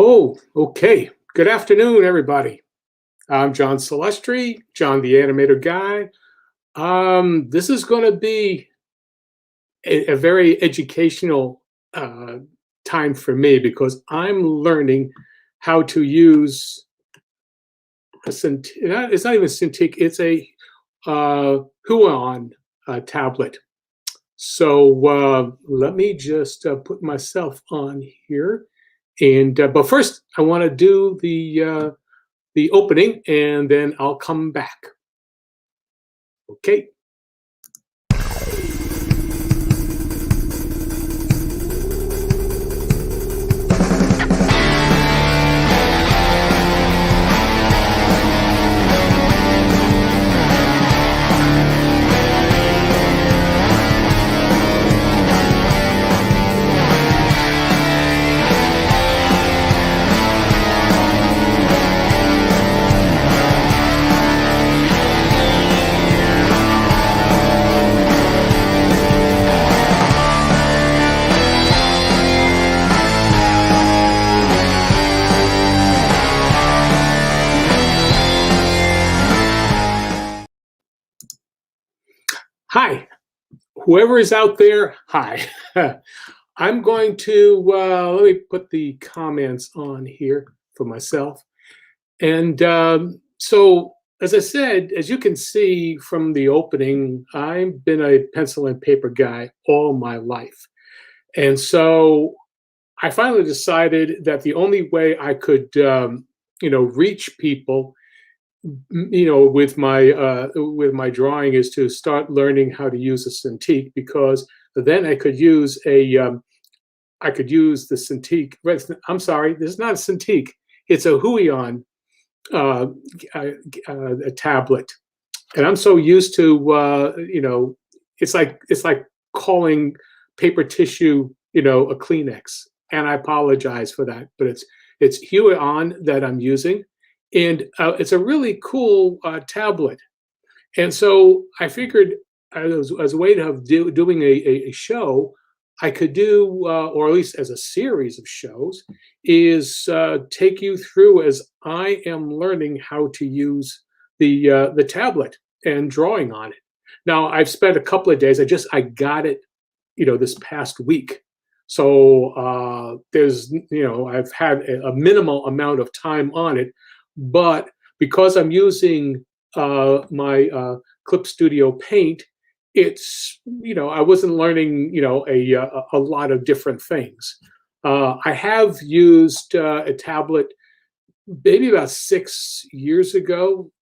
Oh, okay. Good afternoon, everybody. I'm John Celestri, John the Animator Guy. This is going to be a very educational uh, time for me because I'm learning how to use it's not even Cintiq, it's a Huion tablet. So let me just put myself on here. And but first, I want to do the opening, and then I'll come back. Okay. Hi, whoever is out there. Hi. I'm going to let me put the comments on here for myself. And so, as I said, as you can see from the opening, I've been a pencil and paper guy all my life. And so I finally decided that the only way I could, reach people, with my drawing is to start learning how to use a Cintiq because then I could use the Cintiq. I'm sorry, this is not a Cintiq. It's a Huion uh, a tablet, and I'm so used to it's like calling paper tissue a Kleenex, and I apologize for that, but it's Huion that I'm using, and it's a really cool tablet. And so I figured as a way of doing a show, I could do, or at least as a series of shows, is take you through as I am learning how to use the tablet and drawing on it. Now I've spent a couple of days. I got it, this past week. So there's, I've had a minimal amount of time on it, but because I'm using my Clip Studio Paint, it's I wasn't learning a lot of different things. I have used a tablet maybe about 6 years ago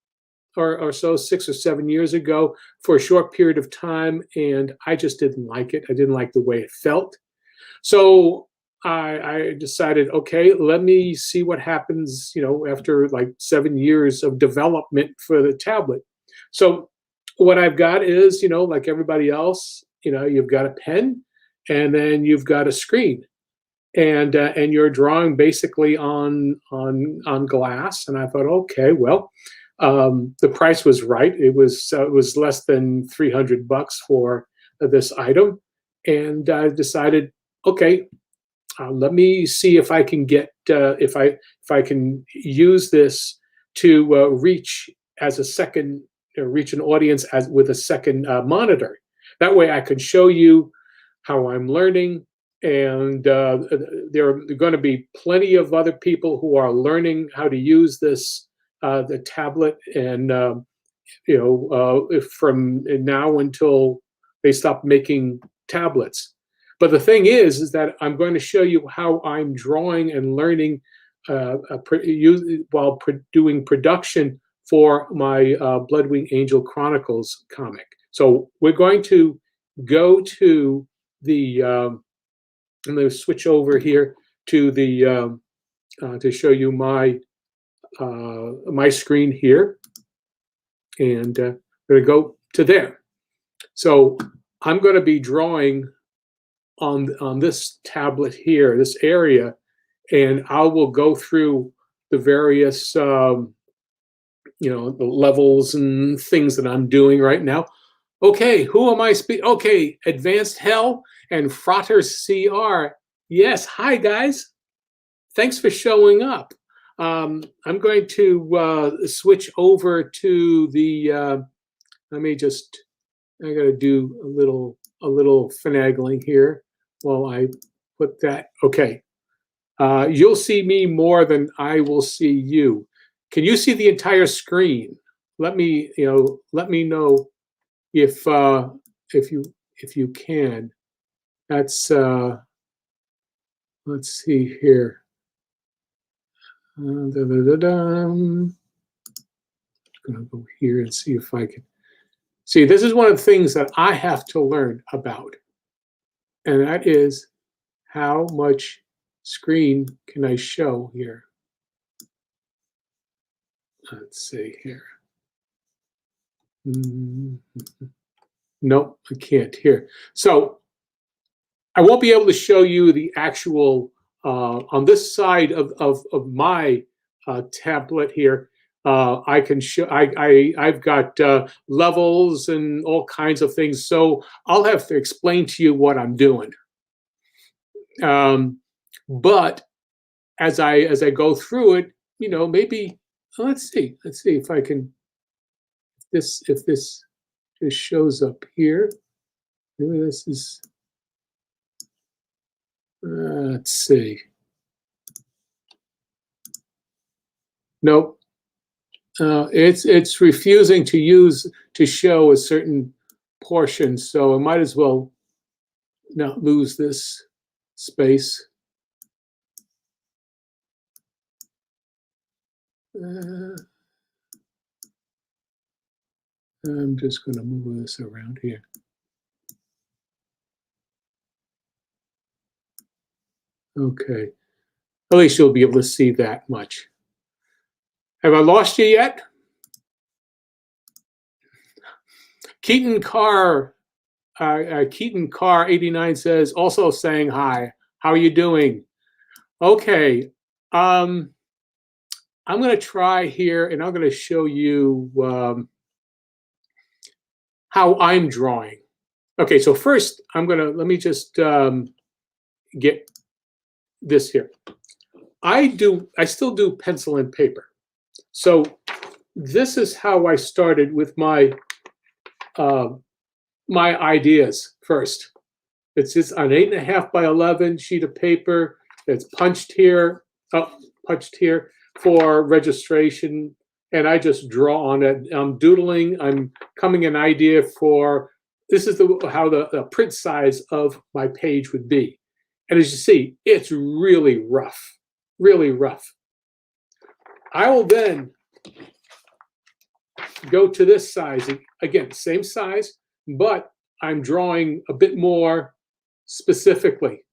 or so, 6 or 7 years ago, for a short period of time, and I just didn't like it. I didn't like the way it felt. So I decided, okay, let me see what happens, after like 7 years of development for the tablet. So what I've got is, like everybody else, you've got a pen, and then you've got a screen, and you're drawing basically on glass. And I thought, okay, well, the price was right. It was less than $300 for this item, and I decided, okay, let me see if I can get if I can use this to reach an audience as with a second monitor. That way, I can show you how I'm learning, and there are going to be plenty of other people who are learning how to use the tablet, and from now until they stop making tablets. But the thing is that I'm going to show you how I'm drawing and learning while doing production for my Bloodwing Angel Chronicles comic. So we're going to go to the. I'm going to switch over here to the to show you my screen here, and I'm going to go to there. So I'm going to be drawing on this tablet here, this area, and I will go through the various the levels and things that I'm doing right now. Okay, who am I speaking? Okay, Advanced Hell and Frater CR. Yes, hi guys. thanks for showing up. I'm going to switch over to the. Let me just. I got to do a little finagling here while I put that. Okay, you'll see me more than I will see you. Can you see the entire screen? Let me let me know if if you if you can. That's let's see here. Da, da, da, da. I'm gonna go here and see if I can see. This is one of the things that I have to learn about, and that is how much screen can I show here. Let's see here. Nope, I can't here. So I won't be able to show you the actual on this side of my tablet here. I can show. I've got levels and all kinds of things. So I'll have to explain to you what I'm doing. But as I go through it, maybe let's see if I can. If this just shows up here. Maybe this is. Let's see. Nope. It's refusing to show a certain portion, so I might as well not lose this space. I'm just going to move this around here. Okay. At least you'll be able to see that much. Have I lost you yet? Keaton Carr 89 says, also saying hi. How are you doing? Okay. I'm going to try here, and I'm going to show you how I'm drawing. Okay, so first let me just get this here. I still do pencil and paper. So this is how I started with my my ideas first. It's just an 8.5 by 11 sheet of paper. It's punched here for registration, and I just draw on it. I'm doodling. I'm coming an idea for this is how the print size of my page would be. And as you see, it's really rough, really rough. I will then go to this size. Again, same size, but I'm drawing a bit more specifically.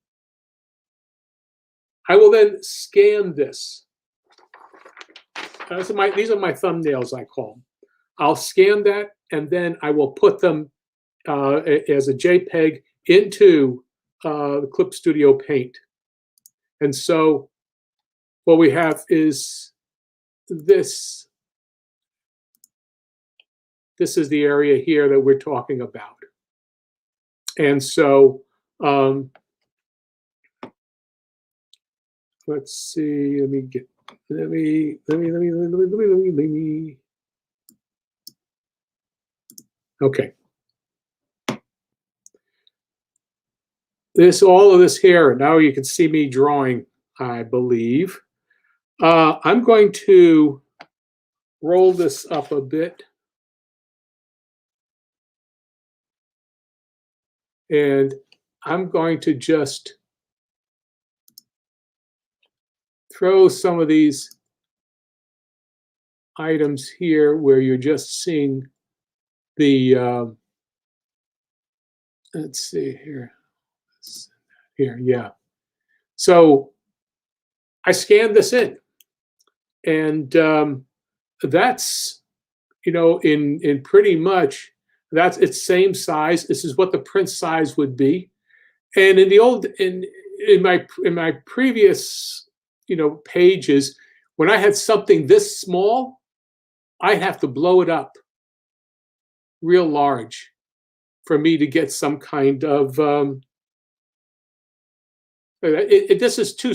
I will then scan this. These are my thumbnails, I call them. I'll scan that, and then I will put them as a JPEG into the Clip Studio Paint. And so what we have is this. This is the area here that we're talking about. And so let's see, let me okay. All of this here, now you can see me drawing, I believe. I'm going to roll this up a bit. And I'm going to just throw some of these items here where you're just seeing the, let's see here. Here, yeah. So I scanned this in, and that's, in pretty much, that's its same size. This is what the print size would be. And in my previous, pages, when I had something this small, I'd have to blow it up real large for me to get some kind of, this is too,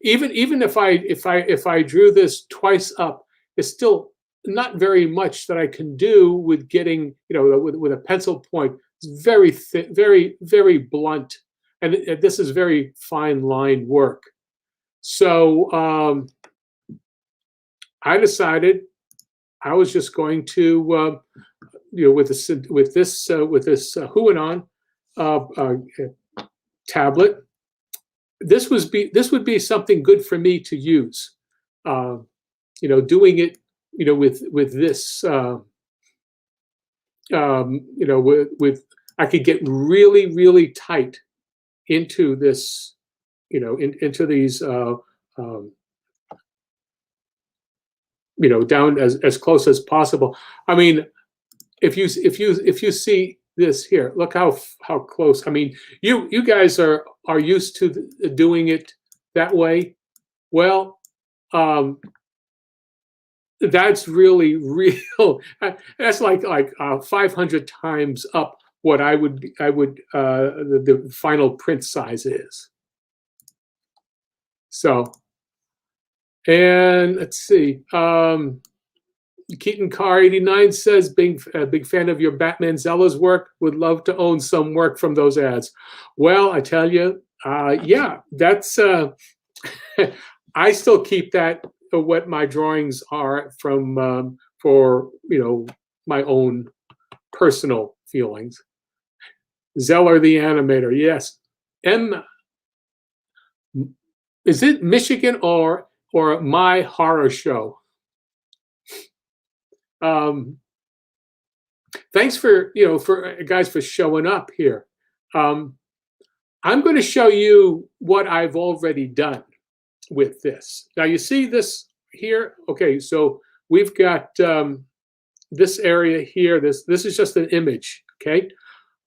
even if I drew this twice up, it's still not very much that I can do with getting, with a pencil point. It's very thin, very blunt, and this is very fine line work. So I decided I was just going to, with this Huanon tablet, this would be something good for me to use. Doing it, with this, with I could get really tight into this, into these, down as close as possible. I mean, if you see this here, look how close. I mean, you guys are used to doing it that way. Well, that's really real. That's like 500 times up what the final print size is. So, and let's see. Keaton Carr 89 says, big fan of your Batman Zella's work. Would love to own some work from those ads. Well, I tell you, yeah, that's. I still keep that what my drawings are from for my own personal feelings. Zeller the animator, yes. Is it Michigan or My Horror Show? Thanks for guys for showing up here. I'm going to show you what I've already done with this. Now you see this here. Okay, so we've got this area here. This is just an image. Okay,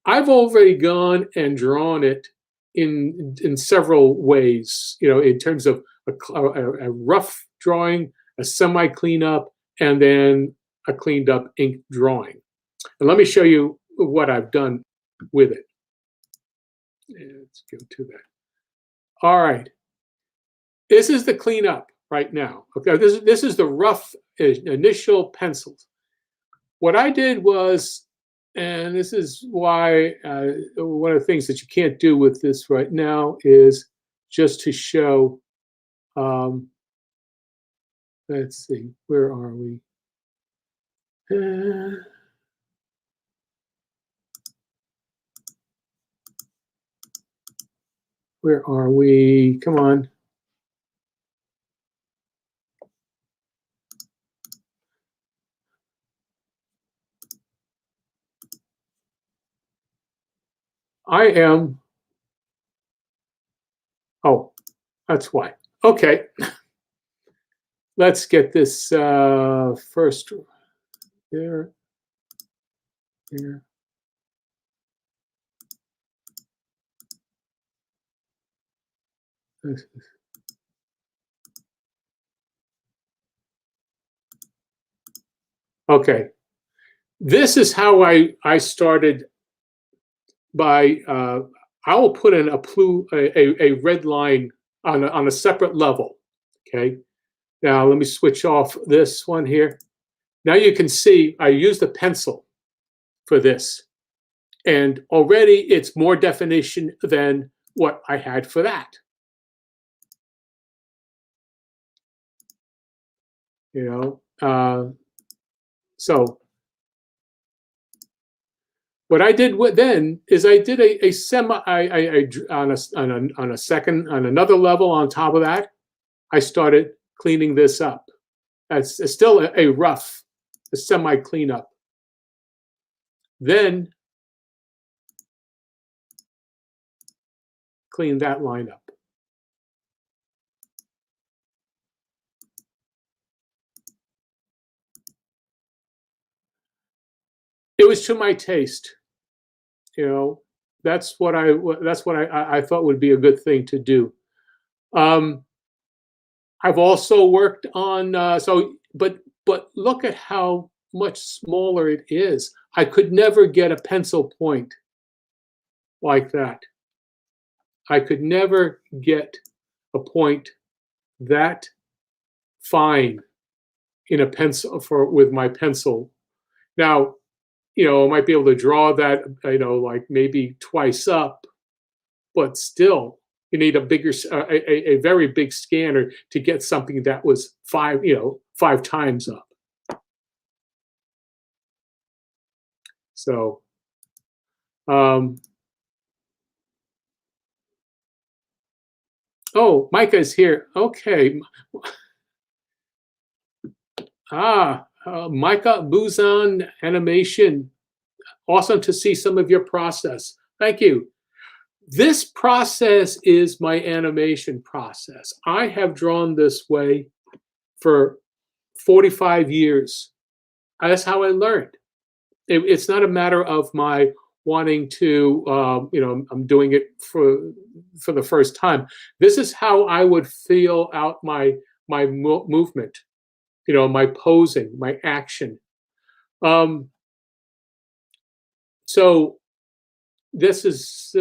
I've already gone and drawn it in several ways. In terms of a rough drawing, a semi cleanup, and then a cleaned up ink drawing. And let me show you what I've done with it. Let's go to that. All right. This is the cleanup right now. Okay, this is the rough initial pencils. What I did was, and this is why one of the things that you can't do with this right now is just to show. Let's see, where are we? Where are we? Come on. I am. Oh, that's why. Okay. Let's get this first. There. Here. Okay. This is how I started by I will put in a red line on a separate level. Okay. Now let me switch off this one here. Now you can see I used a pencil for this, and already it's more definition than what I had for that. So what I did then is I did a semi. On another level on top of that, I started cleaning this up. It's still a rough, a semi cleanup. Then clean that line up. It was to my taste. That's what I thought would be a good thing to do. I've also worked on but look at how much smaller it is. I could never get a pencil point like that. I could never get a point that fine in a pencil with my pencil. Now, I might be able to draw that, like maybe twice up, but still, you need a bigger, a very big scanner to get something that was 5 times up. So, oh, Micah is here. Okay. Micah Buzan Animation. Awesome to see some of your process. Thank you. This process is my animation process. I have drawn this way for 45 years. That's how I learned. It's not a matter of my wanting to, I'm doing it for the first time. This is how I would feel out my movement, my posing, my action. So this is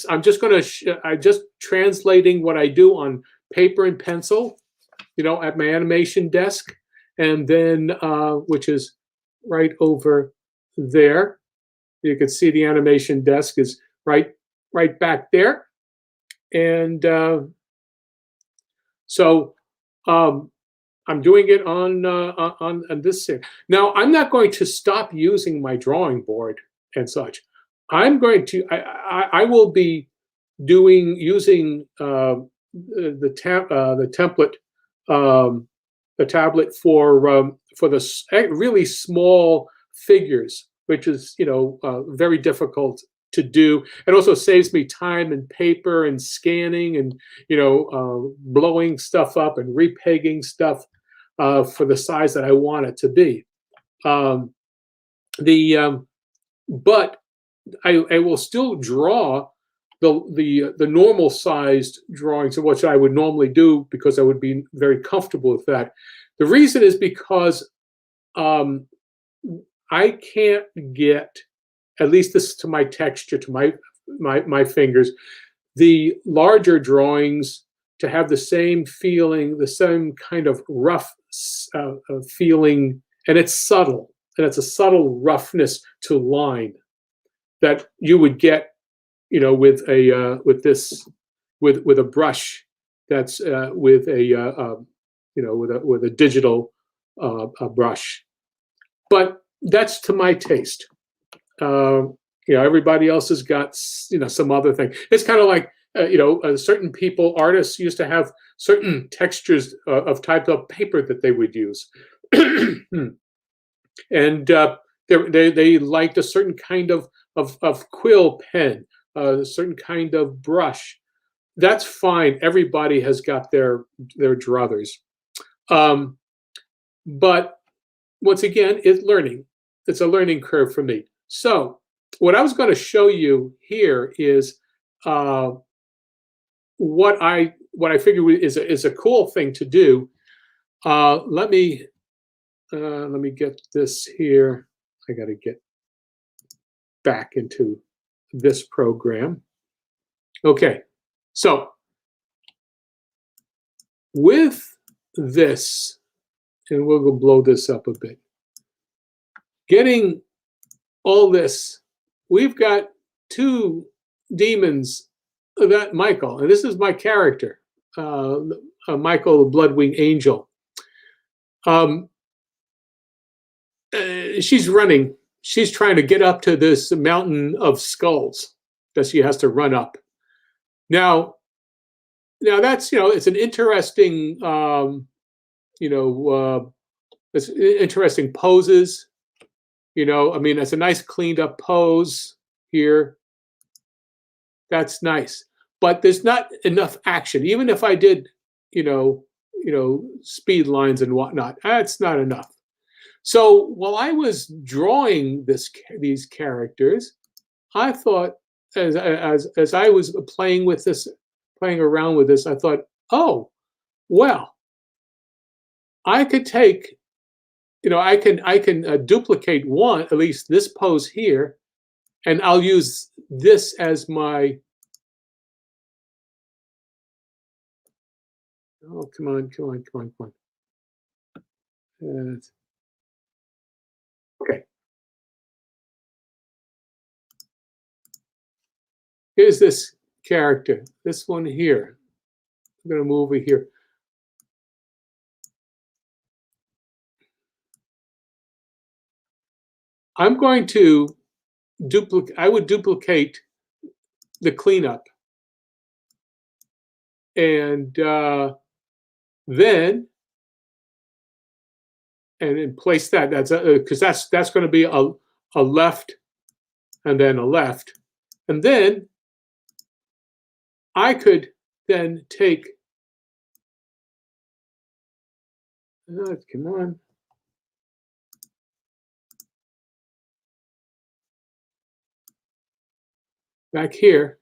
I'm just going to I'm just translating what I do on paper and pencil, at my animation desk, and then which is right over there. You can see the animation desk is right back there, and so I'm doing it on this thing. Now I'm not going to stop using my drawing board and such. I'm going to I will be using the template, the tablet for the really small figures, which is very difficult to do. It also saves me time and paper and scanning and blowing stuff up and repegging stuff for the size that I want it to be. But I will still draw the normal sized drawings of what I would normally do because I would be very comfortable with that. The reason is because I can't get, at least this to my texture, to my fingers, the larger drawings to have the same feeling, the same kind of rough feeling, and it's subtle, and it's a subtle roughness to line that you would get, with a with a brush that's with a digital brush. But that's to my taste. Everybody else has got some other thing. It's kind of like certain people, artists used to have certain textures of type of paper that they would use, and they liked a certain kind of quill pen, a certain kind of brush. That's fine. Everybody has got their druthers. But once again, it's learning. It's a learning curve for me. So what I was going to show you here is what I figure is a cool thing to do. Let me get this here. I got to get back into this program. Okay, so with this, and we'll go blow this up a bit. Getting all this, we've got two demons, that Michael, and this is my character, Michael, the Bloodwing Angel. She's running. She's trying to get up to this mountain of skulls that she has to run up. Now that's it's an interesting it's interesting poses. I mean, it's a nice cleaned up pose here. That's nice, but there's not enough action. Even if I did, speed lines and whatnot, that's not enough. So while I was drawing these characters, I thought, as I was playing around with this, I thought, oh, well, I could take, I can duplicate one, at least this pose here, and I'll use this as my Oh, come on, come on, come on, come on. Okay, here's this character, this one here. I'm going to move over here. I'm going to duplicate, I would duplicate the cleanup and then and place that. That's because that's going to be a left and then a left, and then I could then take. Come on. Back here,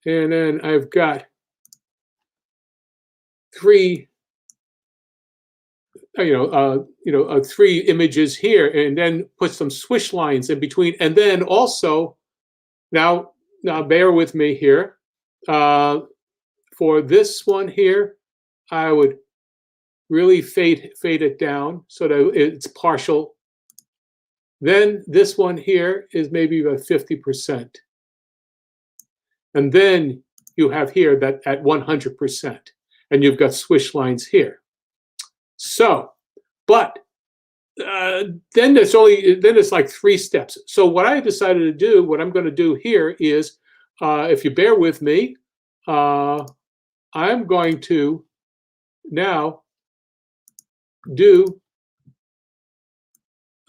and then I've got three, three images here, and then put some swish lines in between, and then also now bear with me here. For this one here, I would really fade it down so that it's partial. Then this one here is maybe about 50%. And then you have here that at 100%. And you've got swish lines here. So, but then it's like 3 steps. So what I decided to do, what I'm going to do here is, if you bear with me, I'm going to now do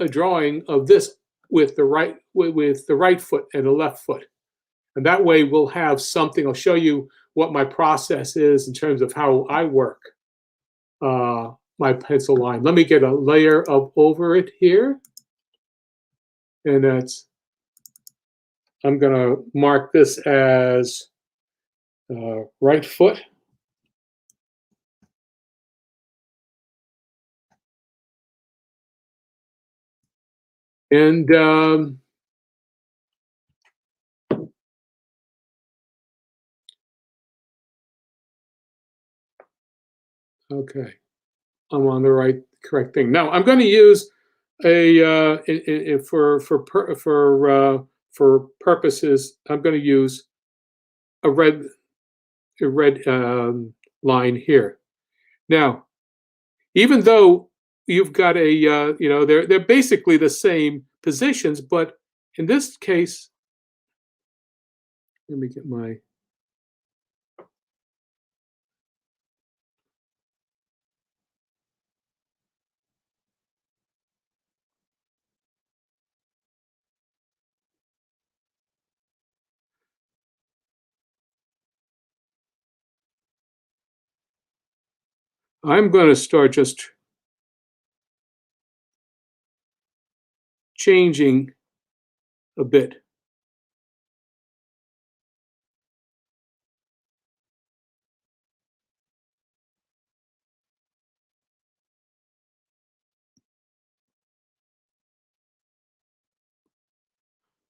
a drawing of this with the right foot and the left foot, and that way we'll have something. I'll show you what my process is in terms of how I work my pencil line. Let me get a layer of over it here, and I'm gonna mark this as right foot. And okay, I'm on the correct thing. Now I'm going to use for purposes. I'm going to use a red line here. Now, even though you've got they're basically the same positions, but in this case, let me get my. I'm going to start just changing a bit.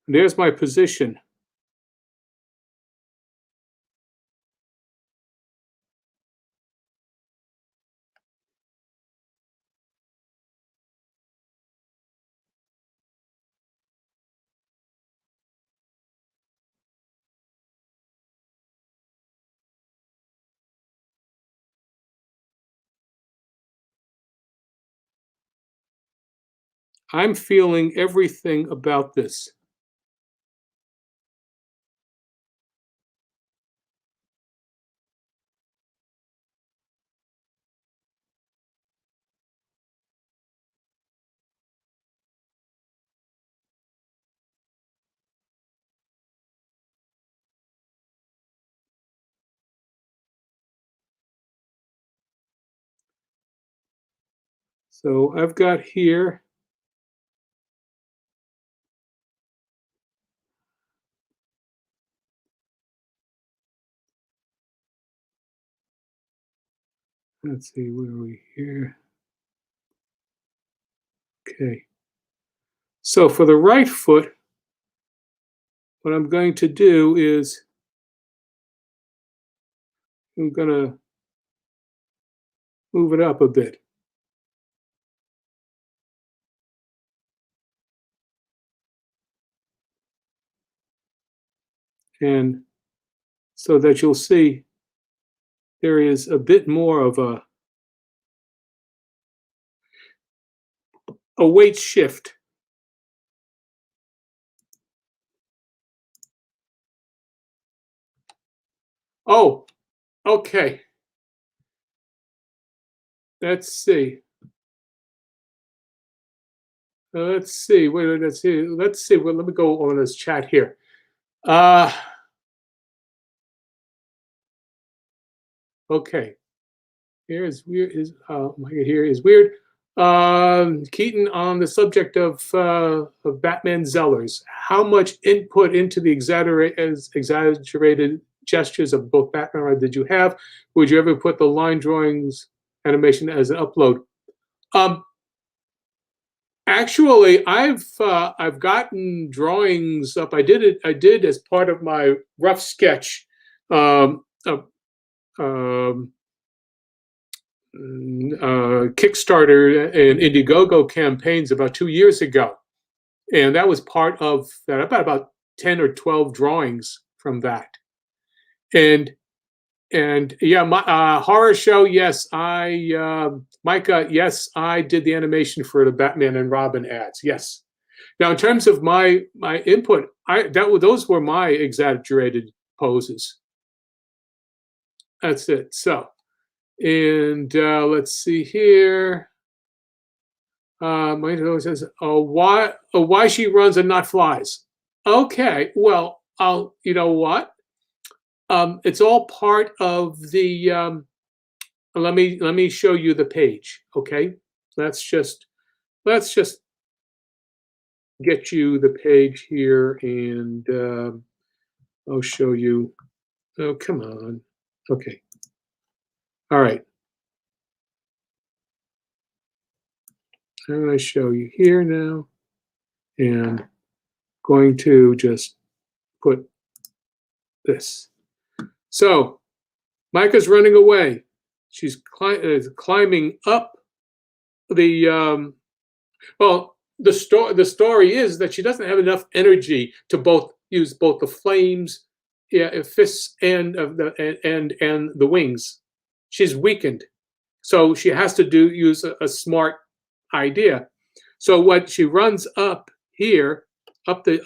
There's my position. I'm feeling everything about this. So I've got here. Let's see, where are we here? Okay. So for the right foot, what I'm going to do is I'm gonna move it up a bit, and so that you'll see there is a bit more of a weight shift. Oh, okay. Let's see. Let's see. Wait, let's see. Let's see. Well, let me go on this chat here. Uh, okay. Here is weird. Is my here is weird. Keaton, on the subject of Batman Zellers, how much input into the exaggerated gestures of both Batman and Robin did you have? Would you ever put the line drawings animation as an upload? Um, Actually, I've gotten drawings up. I did it. I did as part of my rough sketch. Of, um, Kickstarter and Indiegogo campaigns about 2 years ago, and that was part of that. About 10 or 12 drawings from that, and yeah, my horror show. Yes, Micah. Yes, I did the animation for the Batman and Robin ads. Yes. Now, in terms of my input, those were my exaggerated poses. That's it. So. And let's see here. My says, why she runs and not flies? Okay, well, you know what? It's all part of the. Let me show you the page. Okay, let's just get you the page here, and I'll show you. Oh, come on. Okay. All right. I'm going to show you here now, and going to just put this. So Micah's running away. She's climbing up the. Well, the story is that she doesn't have enough energy to use both the flames, yeah, fists, and the wings. She's weakened, so she has to use a smart idea. So what she runs up here, up the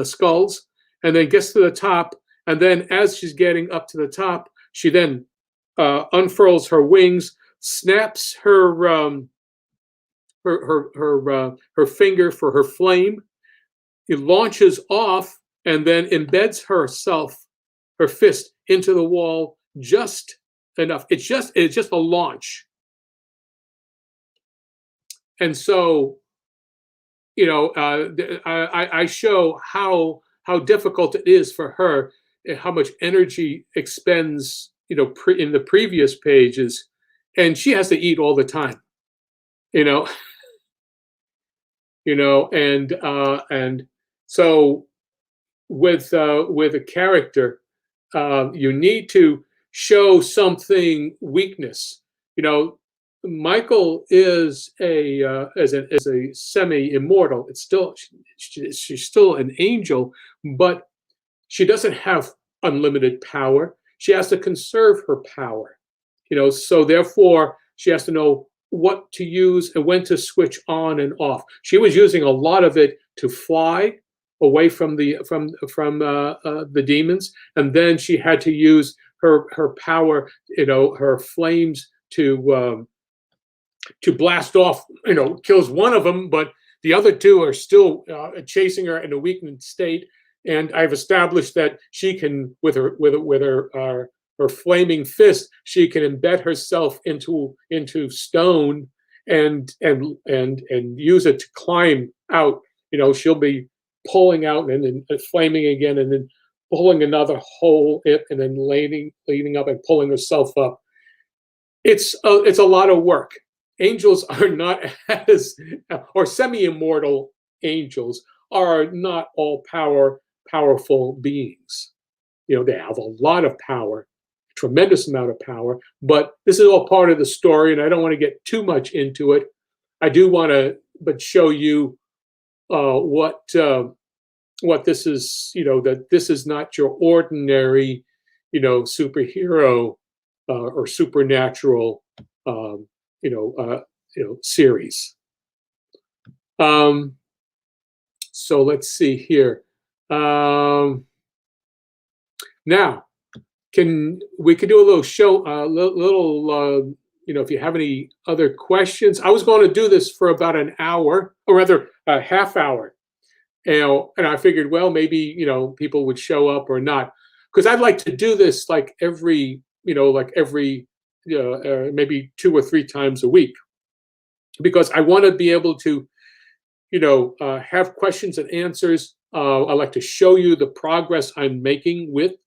skulls, and then gets to the top, and then as she's getting up to the top, she then unfurls her wings, snaps her finger for her flame. It launches off and then embeds her fist into the wall just enough. It's just a launch. And so, I show how difficult it is for her, and how much energy expends, in the previous pages, and she has to eat all the time, you know, and so with a character, you need to show something weakness. Michael is a semi-immortal. It's still she's still an angel, but she doesn't have unlimited power. She has to conserve her power. So therefore she has to know what to use and when to switch on and off. She was using a lot of it to fly away from the demons, and then she had to use her power, her flames to blast off. Kills one of them, but the other two are still chasing her in a weakened state. And I've established that she can, with her flaming fist, she can embed herself into stone and use it to climb out. She'll be pulling out and then flaming again, and then pulling another hole, and then leaning up and pulling herself up. It's a lot of work. Angels are not or semi-immortal angels are not all powerful beings. They have a lot of power, tremendous amount of power, but this is all part of the story, and I don't want to get too much into it. I do want to, but show you what this is. That this is not your ordinary, superhero or supernatural, um, series. So let's see here. Now, we could do a little show, if you have any other questions. I was going to do this for about an hour, or rather a half hour, and I figured, well, maybe people would show up or not, because I'd like to do this like every maybe 2 or 3 times a week, because I want to be able to have questions and answers. I like to show you the progress I'm making with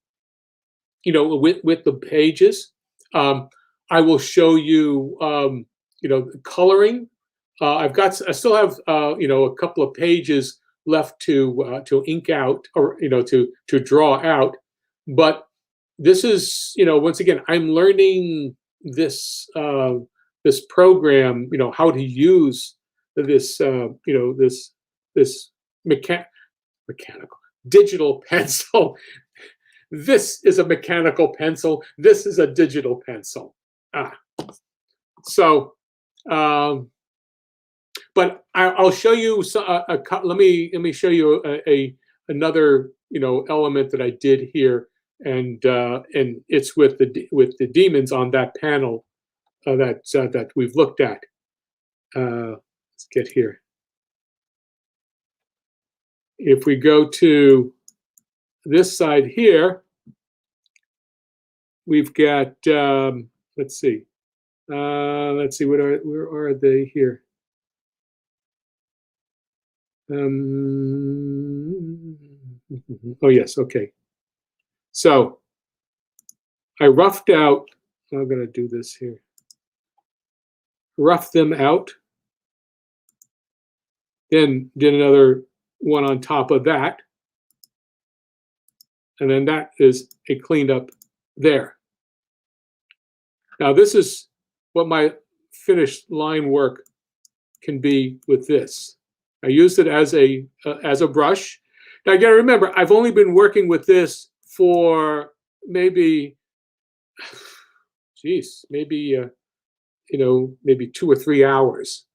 the pages. I will show you coloring. I still have a couple of pages left to ink out, or to draw out. But this is once again, I'm learning this program, how to use this this mechanical digital pencil. This is a mechanical pencil. This is a digital pencil. So, but I'll show you. Let me show you another element that I did here, and it's with the demons on that panel that we've looked at. Let's get here. If we go to this side here, we've got let's see, where are they here? Oh yes, okay. So I roughed out. I'm going to do this here. Rough them out. Then did another one on top of that. And then that is a cleaned up there. Now this is what my finished line work can be with this. I used it as a brush. Now you got to remember, I've only been working with this for maybe, maybe 2 or 3 hours.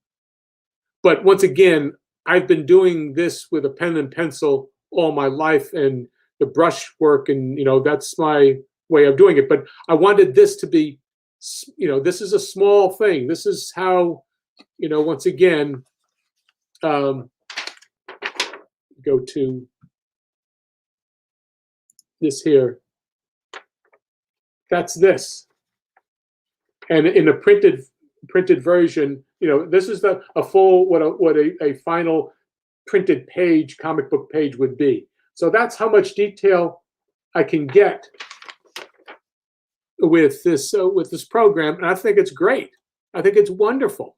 But once again, I've been doing this with a pen and pencil all my life, and the brush work, and that's my way of doing it. But I wanted this to be, this is a small thing. This is how, once again, go to this here. That's this. And in a printed version, this is a full what a final printed page, comic book page would be. So that's how much detail I can get with this program, and I think it's great. I think it's wonderful.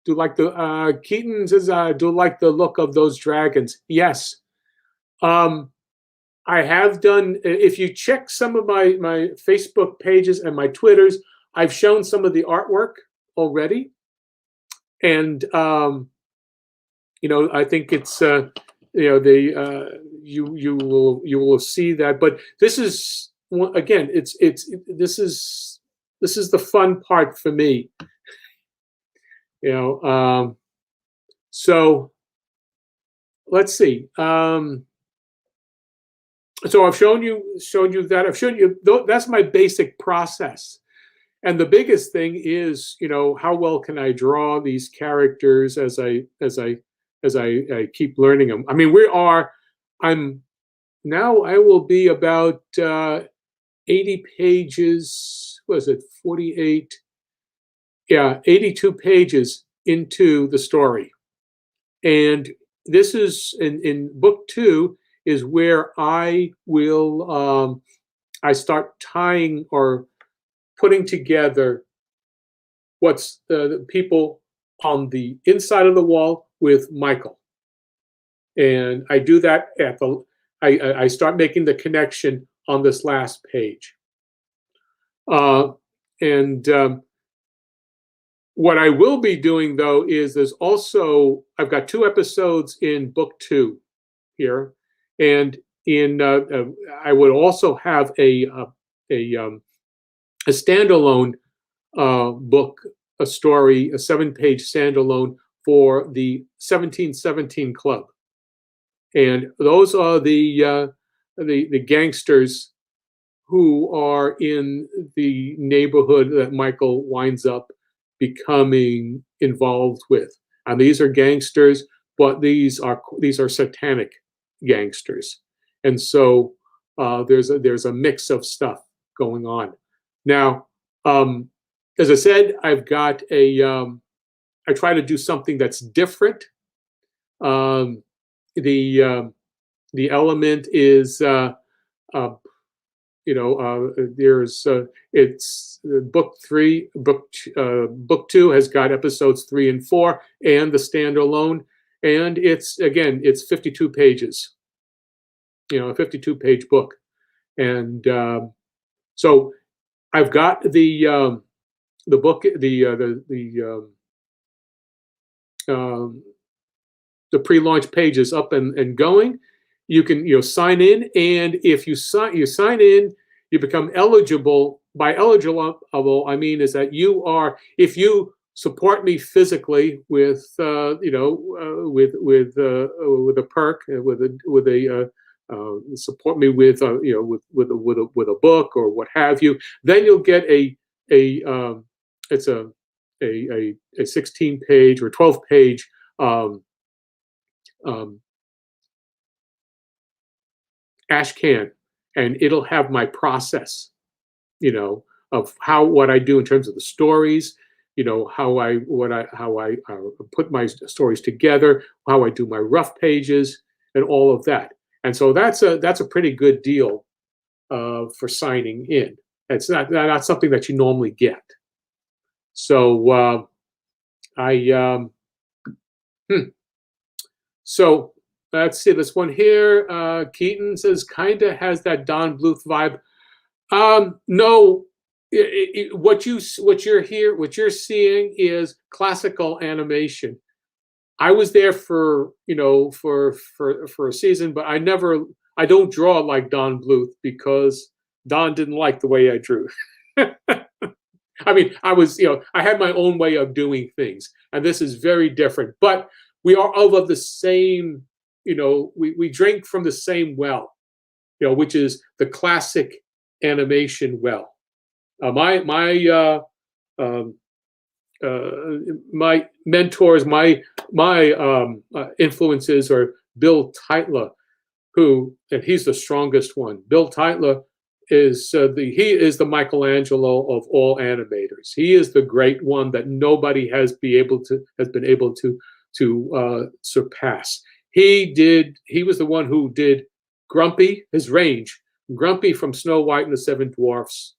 Do like the Keaton says, do like the look of those dragons? Yes. I have done, if you check some of my Facebook pages and my Twitters, I've shown some of the artwork already. And, I think it's, you will see that. But this is, again, this is the fun part for me. So let's see. So I've shown you that. I've shown you that's my basic process, and the biggest thing is how well can I draw these characters as I keep learning them. I mean, I will be about 80 pages. What is it? 48. Yeah, 82 pages into the story, and this is in book 2. Is where I will I start tying or putting together what's the people on the inside of the wall with Michael, and I do that I start making the connection on this last page. And what I will be doing, though, is there's also, I've got 2 episodes in book 2 here, and in I would also have a standalone book, a story, a 7-page standalone for the 1717 Club, and those are the gangsters who are in the neighborhood that Michael winds up becoming involved with. And these are gangsters, but these are satanic gangsters, and so there's a mix of stuff going on. Now, as I said, I've got I try to do something that's different. Um, the element is there's it's book 2 has got episodes 3 and 4 and the standalone, and it's 52 pages, a 52-page book, and so I've got the book, the pre-launch pages up and going. You can sign in, and if you sign in, you become eligible. By eligible, I mean is that if you support me physically with with a perk, support me with with a book or what have you, then you'll get it's a 16-page or 12-page ash can, and it'll have my process, of what I do in terms of the stories, how I put my stories together, how I do my rough pages, and all of that. And so that's a pretty good deal for signing in. It's not something that you normally get. So so let's see this one here. Keaton says kinda has that Don Bluth vibe. No, what you're seeing is classical animation. I was there for a season, but I don't draw like Don Bluth because Don didn't like the way I drew. I mean, I had my own way of doing things, and this is very different. But we are all of the same, we drink from the same well, which is the classic animation well. My mentors, my influences are Bill Teitler, and he's the strongest one. Bill Teitler is he is the Michelangelo of all animators. He is the great one that nobody has been able to surpass. He was the one who did Grumpy, his range, Grumpy from Snow White and the Seven Dwarfs,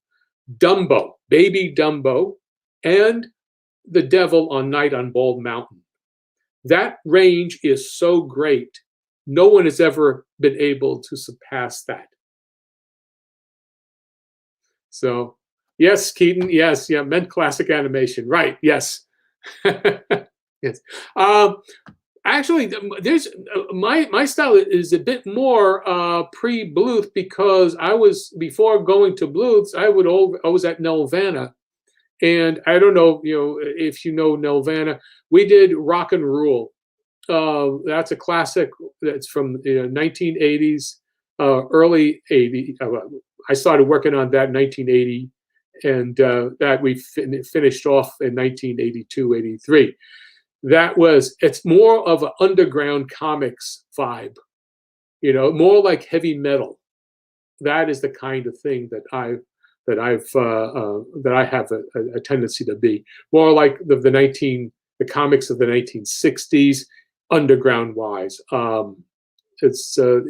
Dumbo, Baby Dumbo, and the Devil on Night on Bald Mountain. That range is so great. No one has ever been able to surpass that. So, yes, Keaton, yes, yeah, meant classic animation, right? Yes, yes. Actually, there's my style is a bit more pre-Bluth, because before going to Bluth's, I was at Nelvana, and I don't know, if you know Nelvana. We did Rock and Rule. That's a classic. That's from the 1980s, early 80s. I started working on that in 1980, and that we finished off in 1982, 83. It's more of an underground comics vibe, more like heavy metal. That is the kind of thing that I have a tendency to be more like the comics of the 1960s, underground wise. There's a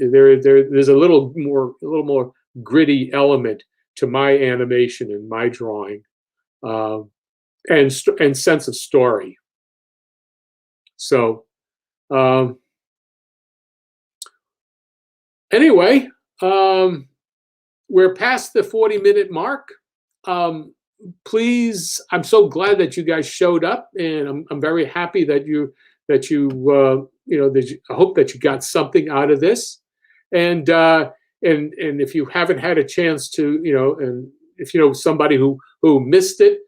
little more gritty element to my animation and my drawing, and sense of story. So, Anyway, we're past the 40-minute mark. Please, I'm so glad that you guys showed up, and I'm very happy that I hope that you got something out of this. And if you haven't had a chance to, and if you know somebody who missed it,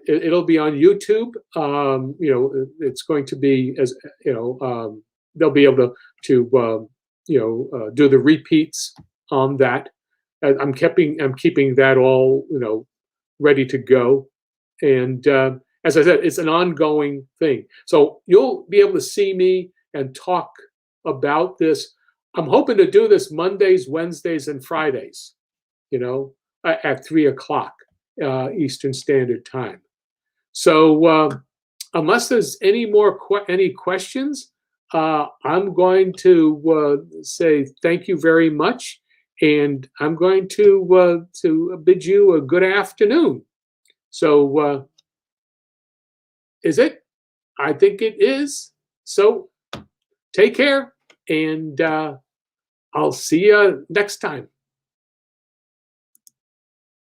it'll be on YouTube. It's going to be, as they'll be able to do the repeats on that. I'm keeping that all ready to go, and as I said, it's an ongoing thing. So you'll be able to see me and talk about this. I'm hoping to do this Mondays, Wednesdays, and Fridays, at 3 o'clock Eastern Standard Time. So unless there's any questions, I'm going to say thank you very much, and I'm going to bid you a good afternoon. So is it? I think it is. So take care, and I'll see you next time.